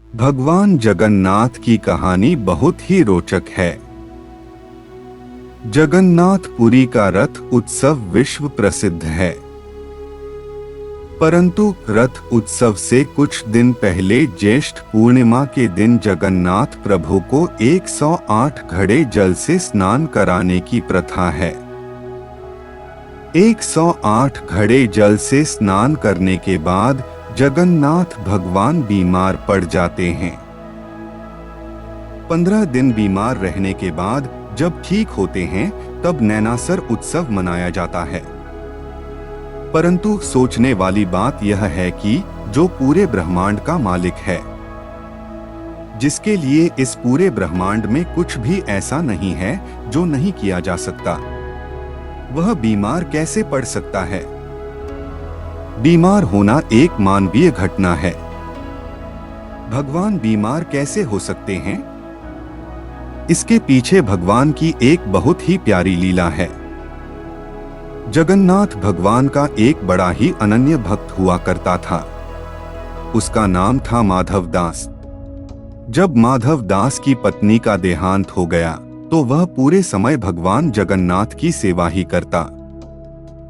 भगवान जगन्नाथ की कहानी बहुत ही रोचक है। जगन्नाथपुरी का रथ उत्सव विश्व प्रसिद्ध है, परंतु रथ उत्सव से कुछ दिन पहले ज्येष्ठ पूर्णिमा के दिन जगन्नाथ प्रभु को 108 घड़े जल से स्नान कराने की प्रथा है। 108 घड़े जल से स्नान करने के बाद जगन्नाथ भगवान बीमार पड़ जाते हैं। 15 दिन बीमार रहने के बाद जब ठीक होते हैं तब नैनासर उत्सव मनाया जाता है। परंतु सोचने वाली बात यह है कि जो पूरे ब्रह्मांड का मालिक है, जिसके लिए इस पूरे ब्रह्मांड में कुछ भी ऐसा नहीं है जो नहीं किया जा सकता, वह बीमार कैसे पड़ सकता है? बीमार होना एक मानवीय घटना है। भगवान बीमार कैसे हो सकते हैं? इसके पीछे भगवान की एक बहुत ही प्यारी लीला है। जगन्नाथ भगवान का एक बड़ा ही अनन्य भक्त हुआ करता था। उसका नाम था माधव दास। जब माधव दास की पत्नी का देहांत हो गया तो वह पूरे समय भगवान जगन्नाथ की सेवा ही करता,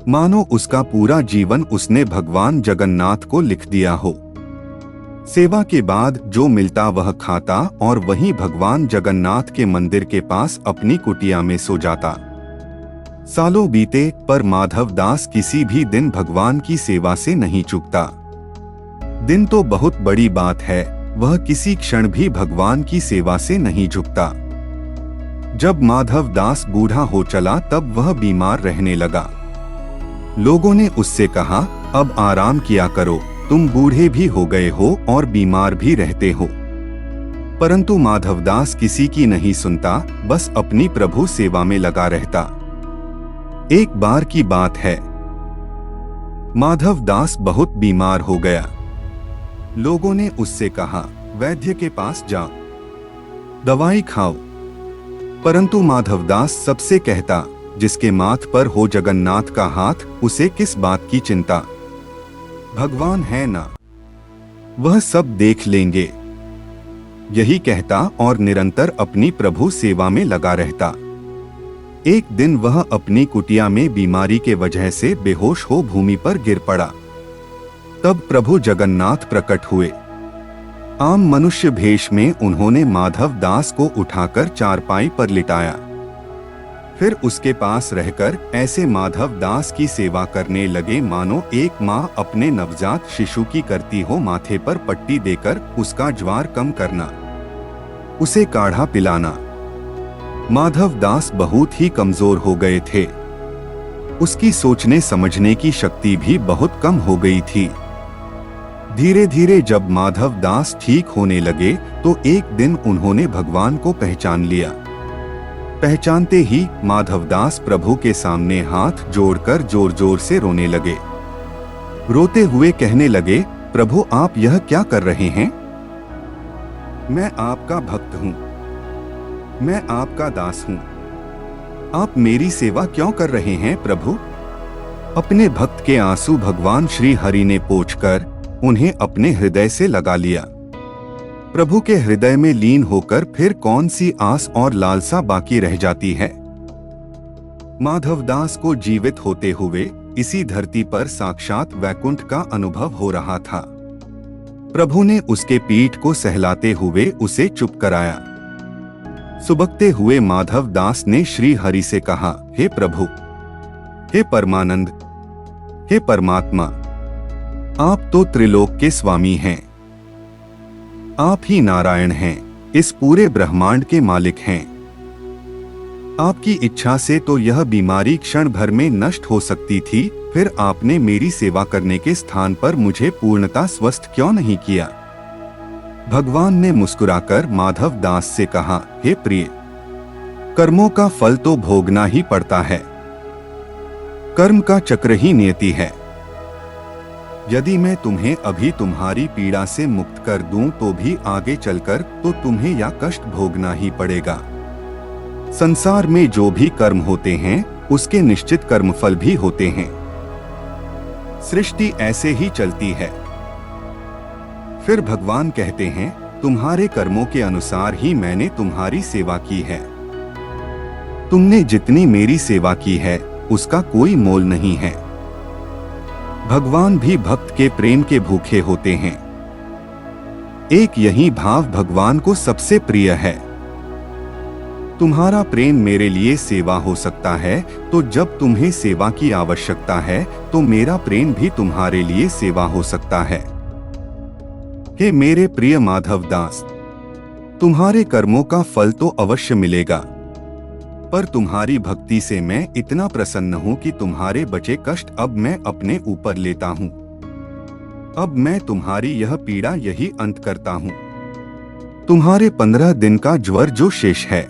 मानो उसका पूरा जीवन उसने भगवान जगन्नाथ को लिख दिया हो। सेवा के बाद जो मिलता वह खाता और वहीं भगवान जगन्नाथ के मंदिर के पास अपनी कुटिया में सो जाता। सालों बीते पर माधव दास किसी भी दिन भगवान की सेवा से नहीं चूकता। दिन तो बहुत बड़ी बात है, वह किसी क्षण भी भगवान की सेवा से नहीं झुकता। जब माधव दास बूढ़ा हो चला तब वह बीमार रहने लगा। लोगों ने उससे कहा, अब आराम किया करो, तुम बूढ़े भी हो गए हो और बीमार भी रहते हो। परंतु माधव दास किसी की नहीं सुनता, बस अपनी प्रभु सेवा में लगा रहता। एक बार की बात है, माधव दास बहुत बीमार हो गया। लोगों ने उससे कहा, वैद्य के पास जाओ, दवाई खाओ। परंतु माधव दास सबसे कहता, जिसके माथ पर हो जगन्नाथ का हाथ, उसे किस बात की चिंता? भगवान है ना, वह सब देख लेंगे। यही कहता और निरंतर अपनी प्रभु सेवा में लगा रहता। एक दिन वह अपनी कुटिया में बीमारी के वजह से बेहोश हो भूमि पर गिर पड़ा। तब प्रभु जगन्नाथ प्रकट हुए। आम मनुष्य भेष में उन्होंने माधव दास को उठाकर चारपाई पर लिटाया। फिर उसके पास रहकर ऐसे माधव दास की सेवा करने लगे मानो एक माँ अपने नवजात शिशु की करती हो। माथे पर पट्टी देकर उसका ज्वार कम करना, उसे काढ़ा पिलाना। माधव दास बहुत ही कमजोर हो गए थे। उसकी सोचने समझने की शक्ति भी बहुत कम हो गई थी। धीरे धीरे जब माधव दास ठीक होने लगे तो एक दिन उन्होंने भगवान को पहचान लिया। पहचानते ही माधव दास प्रभु के सामने हाथ जोड़कर जोर जोर से रोने लगे। रोते हुए कहने लगे, प्रभु आप यह क्या कर रहे हैं? मैं आपका भक्त हूँ, मैं आपका दास हूँ। आप मेरी सेवा क्यों कर रहे हैं प्रभु? अपने भक्त के आंसू भगवान श्री हरि ने पोंछकर उन्हें अपने हृदय से लगा लिया। प्रभु के हृदय में लीन होकर फिर कौन सी आस और लालसा बाकी रह जाती है? माधव दास को जीवित होते हुए इसी धरती पर साक्षात वैकुंठ का अनुभव हो रहा था। प्रभु ने उसके पीठ को सहलाते हुए उसे चुप कराया। सुबकते हुए माधव दास ने श्री हरि से कहा, हे प्रभु, हे परमानंद, हे परमात्मा, आप तो त्रिलोक के स्वामी हैं। आप ही नारायण हैं, इस पूरे ब्रह्मांड के मालिक हैं। आपकी इच्छा से तो यह बीमारी क्षण भर में नष्ट हो सकती थी, फिर आपने मेरी सेवा करने के स्थान पर मुझे पूर्णतः स्वस्थ क्यों नहीं किया? भगवान ने मुस्कुराकर माधव दास से कहा, हे प्रिय, कर्मों का फल तो भोगना ही पड़ता है। कर्म का चक्र ही नियति है। यदि मैं तुम्हें अभी तुम्हारी पीड़ा से मुक्त कर दूं तो भी आगे चलकर तो तुम्हें या कष्ट भोगना ही पड़ेगा। संसार में जो भी कर्म होते हैं उसके निश्चित कर्मफल भी होते हैं। सृष्टि ऐसे ही चलती है। फिर भगवान कहते हैं, तुम्हारे कर्मों के अनुसार ही मैंने तुम्हारी सेवा की है। तुमने जितनी मेरी सेवा की है उसका कोई मोल नहीं है। भगवान भी भक्त के प्रेम के भूखे होते हैं। एक यही भाव भगवान को सबसे प्रिय है। तुम्हारा प्रेम मेरे लिए सेवा हो सकता है, तो जब तुम्हें सेवा की आवश्यकता है तो मेरा प्रेम भी तुम्हारे लिए सेवा हो सकता है। हे मेरे प्रिय माधव दास, तुम्हारे कर्मों का फल तो अवश्य मिलेगा, पर तुम्हारी भक्ति से मैं इतना प्रसन्न हूं कि तुम्हारे बचे कष्ट अब मैं अपने ऊपर लेता हूं। अब मैं तुम्हारी यह पीड़ा यही अंत करता हूं। तुम्हारे 15 दिन का ज्वर जो शेष है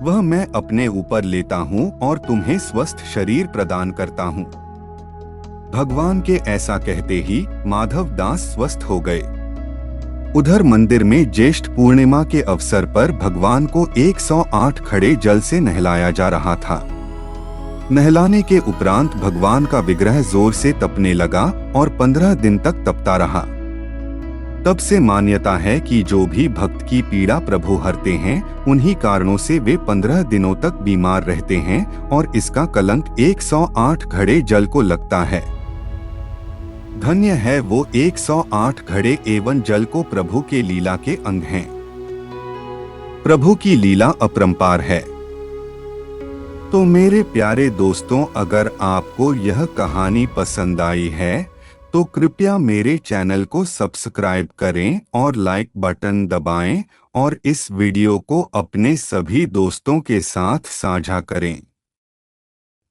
वह मैं अपने ऊपर लेता हूं और तुम्हें स्वस्थ शरीर प्रदान करता हूं। भगवान के ऐसा कहते ही माधव दास स्वस्थ हो गए। उधर मंदिर में ज्येष्ठ पूर्णिमा के अवसर पर भगवान को 108 खड़े जल से नहलाया जा रहा था। नहलाने के उपरांत भगवान का विग्रह जोर से तपने लगा और 15 दिन तक तपता रहा। तब से मान्यता है कि जो भी भक्त की पीड़ा प्रभु हरते हैं, उन्हीं कारणों से वे 15 दिनों तक बीमार रहते हैं और इसका कलंक 108 घड़े जल को लगता है। धन्य है वो 108 घड़े एवं जल को प्रभु के लीला के अंग हैं। प्रभु की लीला अपरंपार है। तो मेरे प्यारे दोस्तों, अगर आपको यह कहानी पसंद आई है तो कृपया मेरे चैनल को सब्सक्राइब करें और लाइक बटन दबाएं और इस वीडियो को अपने सभी दोस्तों के साथ साझा करें।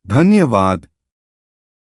धन्यवाद।